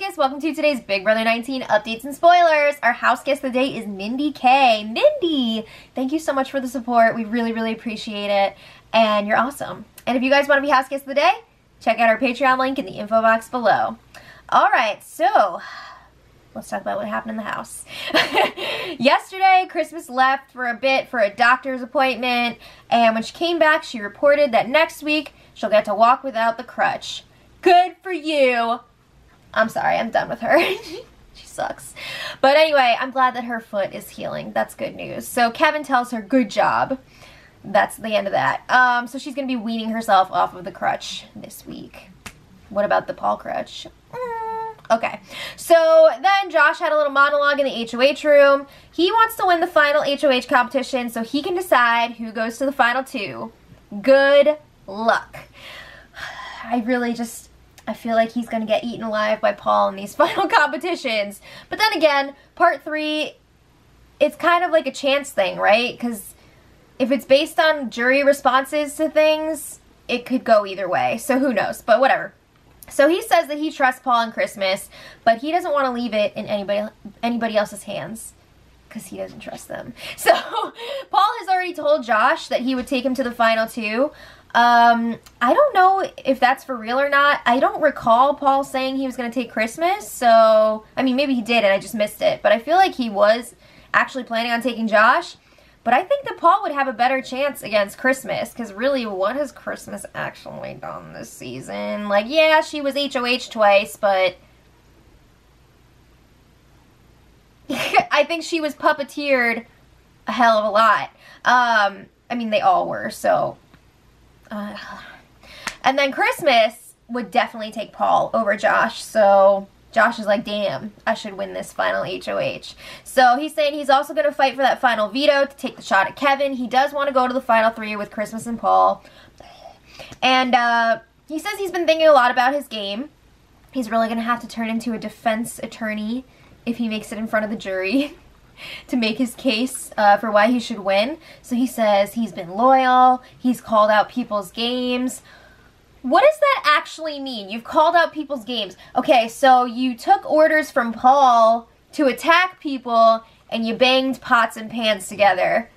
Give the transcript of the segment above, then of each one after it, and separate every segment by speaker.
Speaker 1: Housekiss, welcome to today's Big Brother 19 updates and spoilers. Our house guest of the day is Mindy K. Mindy, thank you so much for the support. We really, really appreciate it, and you're awesome. And if you guys want to be house guest of the day, check out our Patreon link in the info box below. Alright, so let's talk about what happened in the house. Yesterday, Christmas left for a bit for a doctor's appointment, and when she came back, she reported that next week she'll get to walk without the crutch. Good for you. I'm sorry, I'm done with her. She sucks. But anyway, I'm glad that her foot is healing. That's good news. So Kevin tells her, good job. That's the end of that. So she's going to be weaning herself off of the crutch this week. What about the Paul crutch? Okay. So then Josh had a little monologue in the HOH room. He wants to win the final HOH competition so he can decide who goes to the final two. Good luck. I feel like he's going to get eaten alive by Paul in these final competitions. But then again, part 3, it's kind of like a chance thing, right? Because if it's based on jury responses to things, it could go either way. So who knows? But whatever. So he says that he trusts Paul and Christmas, but he doesn't want to leave it in anybody else's hands because he doesn't trust them. So Paul has already told Josh that he would take him to the final two. I don't know if that's for real or not. I don't recall Paul saying he was going to take Christmas, so, I mean, maybe he did and I just missed it, but I feel like he was actually planning on taking Josh, but I think that Paul would have a better chance against Christmas, because really, what has Christmas actually done this season? Like, yeah, she was HOH twice, but I think she was puppeteered a hell of a lot. I mean, they all were, so... and then Christmas would definitely take Paul over Josh, so Josh is like, damn, I should win this final HOH. So he's saying he's also going to fight for that final veto to take the shot at Kevin. He does want to go to the final 3 with Christmas and Paul. And he says he's been thinking a lot about his game. He's really going to have to turn into a defense attorney if he makes it in front of the jury to make his case for why he should win. So he says he's been loyal, he's called out people's games. What does that actually mean? You've called out people's games. Okay, so you took orders from Paul to attack people and you banged pots and pans together.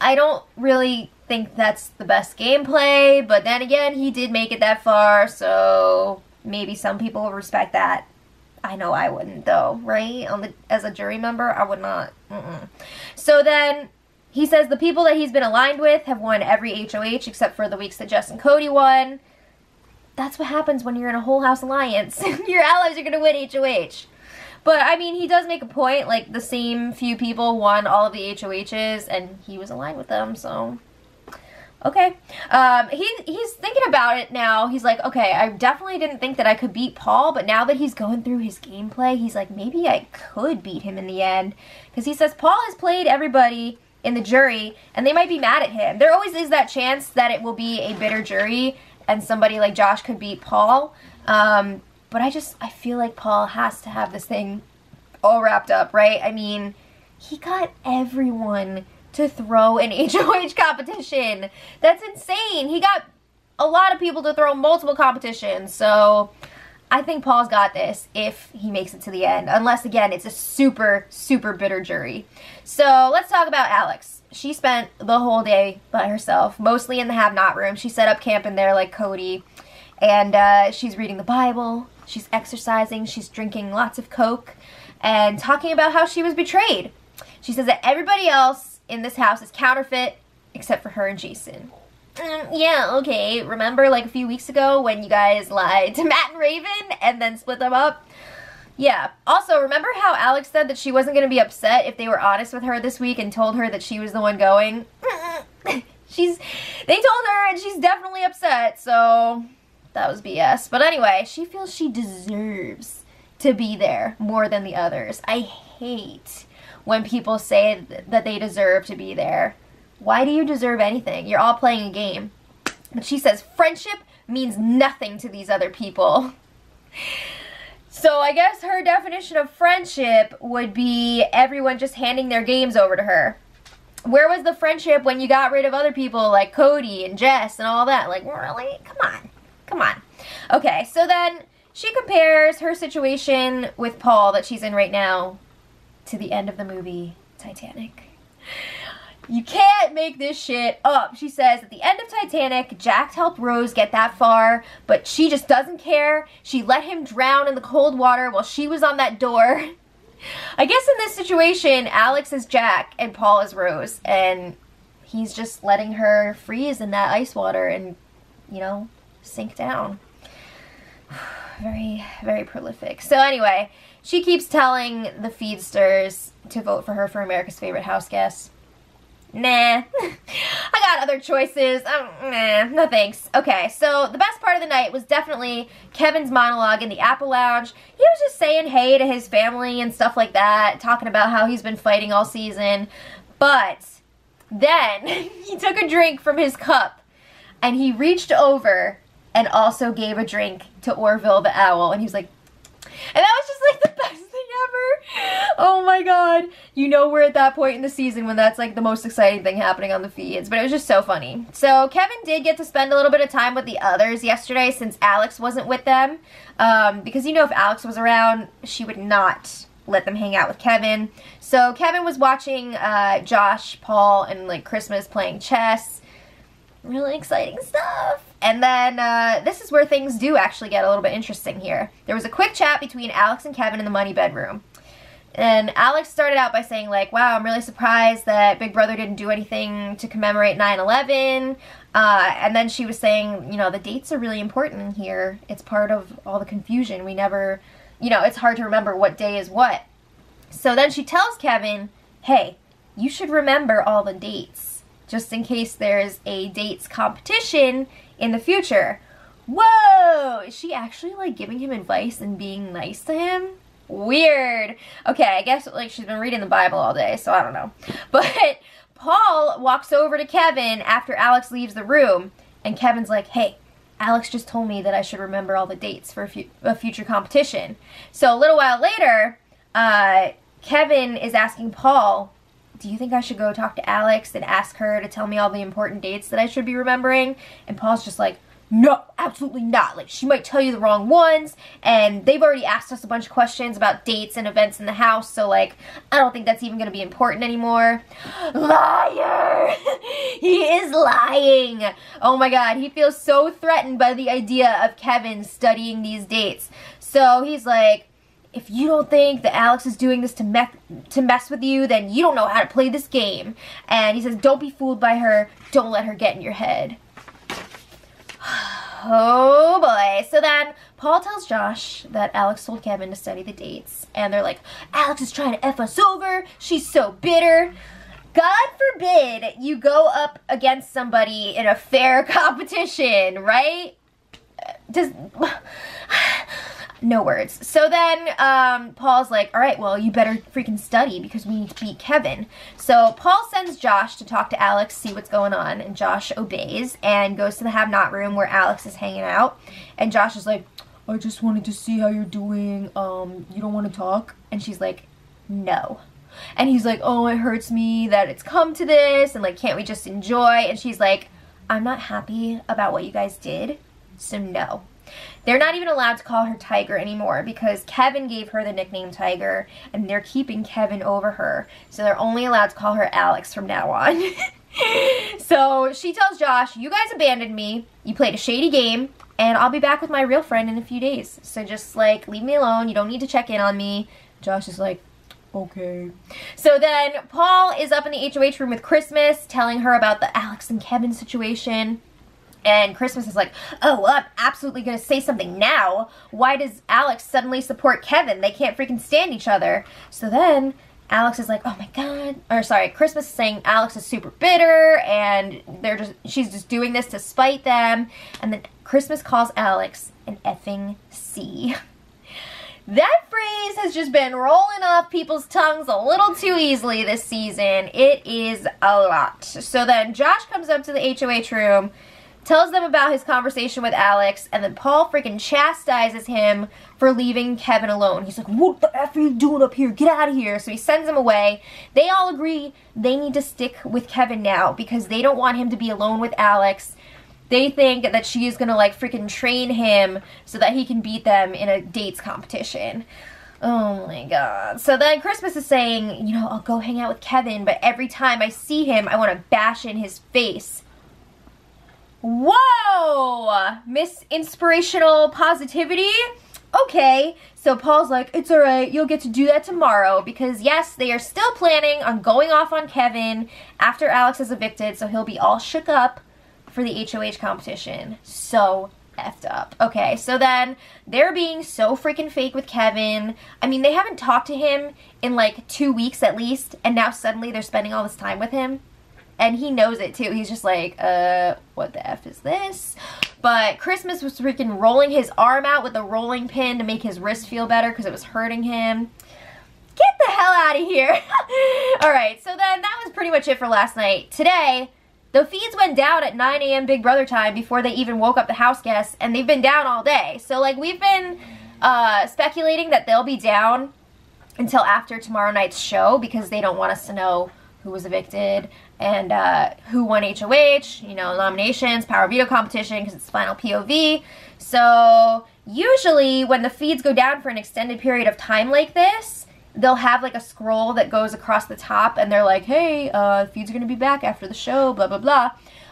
Speaker 1: I don't really think that's the best gameplay, but then again, he did make it that far, so maybe some people will respect that. I know I wouldn't, though, right? As a jury member, I would not. So then, he says the people that he's been aligned with have won every HOH except for the weeks that Jess and Cody won. That's what happens when you're in a whole house alliance. Your allies are going to win HOH. But, I mean, he does make a point. Like, the same few people won all of the HOHs, and he was aligned with them, so... Okay. He's thinking about it now. He's like, okay, I definitely didn't think that I could beat Paul, but now that he's going through his gameplay, he's like, maybe I could beat him in the end. Because he says Paul has played everybody in the jury, and they might be mad at him. There always is that chance that it will be a bitter jury, and somebody like Josh could beat Paul. But I feel like Paul has to have this thing all wrapped up, right? I mean, he got everyone to throw an HOH competition. That's insane. He got a lot of people to throw multiple competitions, so I think Paul's got this if he makes it to the end, unless, again, it's a super, super bitter jury. So let's talk about Alex. She spent the whole day by herself, mostly in the have-not room. She set up camp in there like Cody, and she's reading the Bible, she's exercising, she's drinking lots of Coke, and talking about how she was betrayed. She says that everybody else in this house is counterfeit, except for her and Jason. Yeah, okay. Remember like a few weeks ago when you guys lied to Matt and Raven and then split them up? Yeah. Also, remember how Alex said that she wasn't going to be upset if they were honest with her this week and told her that she was the one going? They told her and she's definitely upset, so that was BS. But anyway, she feels she deserves to be there more than the others. I hate when people say that they deserve to be there. Why do you deserve anything? You're all playing a game. But she says friendship means nothing to these other people. So I guess her definition of friendship would be everyone just handing their games over to her. Where was the friendship when you got rid of other people like Cody and Jess and all that? Like, really? Come on. Come on. Okay, so then she compares her situation with Paul that she's in right now to the end of the movie Titanic. You can't make this shit up. She says, at the end of Titanic, Jack helped Rose get that far, but she just doesn't care. She let him drown in the cold water while she was on that door. I guess in this situation, Alex is Jack and Paul is Rose, and he's just letting her freeze in that ice water and, you know, sink down. Very, very prolific. So anyway, she keeps telling the feedsters to vote for her for America's Favorite House Guest. Nah, I got other choices. Nah, no thanks. Okay, so the best part of the night was definitely Kevin's monologue in the Apple Lounge. He was just saying hey to his family and stuff like that, talking about how he's been fighting all season. But then he took a drink from his cup and he reached over and also gave a drink to Orville the owl, and he was like, and that was just like the best thing ever. Oh my god. You know we're at that point in the season when that's like the most exciting thing happening on the feeds, but it was just so funny. So Kevin did get to spend a little bit of time with the others yesterday since Alex wasn't with them, because you know if Alex was around, she would not let them hang out with Kevin. So Kevin was watching Josh, Paul, and like Christmas playing chess. Really exciting stuff. And then this is where things do actually get a little bit interesting here. There was a quick chat between Alex and Kevin in the money bedroom. And Alex started out by saying like, wow, I'm really surprised that Big Brother didn't do anything to commemorate 9/11. And then she was saying, you know, the dates are really important here. It's part of all the confusion. We never, you know, it's hard to remember what day is what. So then she tells Kevin, hey, you should remember all the dates, just in case there's a dates competition in the future. Whoa! Is she actually like giving him advice and being nice to him? Weird. Okay, I guess like she's been reading the Bible all day, so I don't know. But Paul walks over to Kevin after Alex leaves the room, and Kevin's like, hey, Alex just told me that I should remember all the dates for a future competition. So a little while later, Kevin is asking Paul, do you think I should go talk to Alex and ask her to tell me all the important dates that I should be remembering? And Paul's just like, no, absolutely not. Like, she might tell you the wrong ones, and they've already asked us a bunch of questions about dates and events in the house, so, like, I don't think that's even going to be important anymore. Liar! He is lying! Oh my god, he feels so threatened by the idea of Kevin studying these dates. So he's like, if you don't think that Alex is doing this to mess with you, then you don't know how to play this game. And he says, don't be fooled by her. Don't let her get in your head. Oh boy. So then Paul tells Josh that Alex told Kevin to study the dates. And they're like, Alex is trying to F us over. She's so bitter. God forbid you go up against somebody in a fair competition, right? No words. So then Paul's like, all right, well, you better freaking study because we need to beat Kevin. So Paul sends Josh to talk to Alex, see what's going on, and Josh obeys and goes to the have-not room where Alex is hanging out. And Josh is like, I just wanted to see how you're doing. You don't want to talk? And she's like, no. And he's like, oh, it hurts me that it's come to this, and like, can't we just enjoy? And she's like, I'm not happy about what you guys did, so no. They're not even allowed to call her Tiger anymore because Kevin gave her the nickname Tiger, and they're keeping Kevin over her. So they're only allowed to call her Alex from now on. So she tells Josh, you guys abandoned me, you played a shady game, and I'll be back with my real friend in a few days. So just like, leave me alone, you don't need to check in on me. Josh is like, okay. So then Paul is up in the HOH room with Christmas, telling her about the Alex and Kevin situation. And Christmas is like, oh, well, I'm absolutely going to say something now. Why does Alex suddenly support Kevin? They can't freaking stand each other. So then Alex is like, oh my god. Or sorry, Christmas is saying Alex is super bitter and she's just doing this to spite them. And then Christmas calls Alex an effing C. That phrase has just been rolling off people's tongues a little too easily this season. It is a lot. So then Josh comes up to the HOH room, tells them about his conversation with Alex, and then Paul freaking chastises him for leaving Kevin alone. He's like, what the F are you doing up here? Get out of here. So he sends him away. They all agree they need to stick with Kevin now because they don't want him to be alone with Alex. they think that she is gonna like freaking train him so that he can beat them in a dates competition. Oh my god. So then Christmas is saying, you know, I'll go hang out with Kevin, but every time I see him, I want to bash in his face. Whoa! Miss Inspirational Positivity? Okay. So Paul's like, it's alright, you'll get to do that tomorrow, because yes, they are still planning on going off on Kevin after Alex is evicted, so he'll be all shook up for the HOH competition. So effed up. Okay, so then they're being so freaking fake with Kevin. I mean, they haven't talked to him in like 2 weeks at least, and now suddenly they're spending all this time with him. And he knows it too. He's just like, what the F is this? But Christmas was freaking rolling his arm out with a rolling pin to make his wrist feel better because it was hurting him. Get the hell out of here. Alright, so then that was pretty much it for last night. Today, the feeds went down at 9 a.m. Big Brother time before they even woke up the house guests, and they've been down all day. So, like, we've been speculating that they'll be down until after tomorrow night's show because they don't want us to know who was evicted and who won HOH, you know, nominations, power veto competition because it's final POV. So, usually when the feeds go down for an extended period of time like this, they'll have like a scroll that goes across the top and they're like, hey, feeds are going to be back after the show, blah, blah, blah.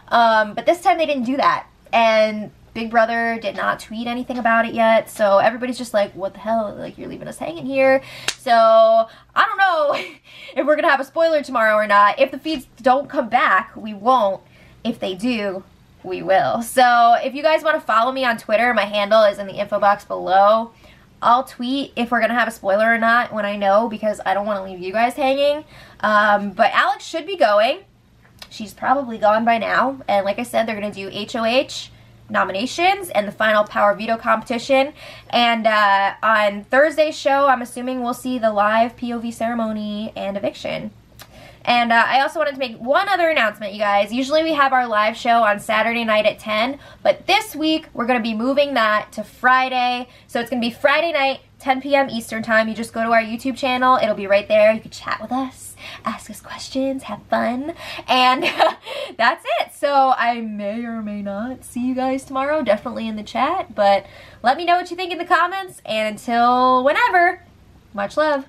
Speaker 1: But this time they didn't do that. And Big Brother did not tweet anything about it yet. So everybody's just like, what the hell? Like, you're leaving us hanging here. So I don't know if we're going to have a spoiler tomorrow or not. If the feeds don't come back, we won't. If they do, we will. So if you guys want to follow me on Twitter, my handle is in the info box below. I'll tweet if we're going to have a spoiler or not when I know, because I don't want to leave you guys hanging. But Alex should be going. She's probably gone by now. And like I said, they're going to do HOH nominations and the final power veto competition. And on Thursday's show, I'm assuming we'll see the live POV ceremony and eviction. And I also wanted to make one other announcement, you guys. Usually we have our live show on Saturday night at 10, but this week we're going to be moving that to Friday. So it's going to be Friday night, 10 p.m. Eastern time. You just go to our YouTube channel. It'll be right there. You can chat with us, ask us questions, have fun, and that's it. So I may or may not see you guys tomorrow, definitely in the chat, but let me know what you think in the comments, and until whenever, much love.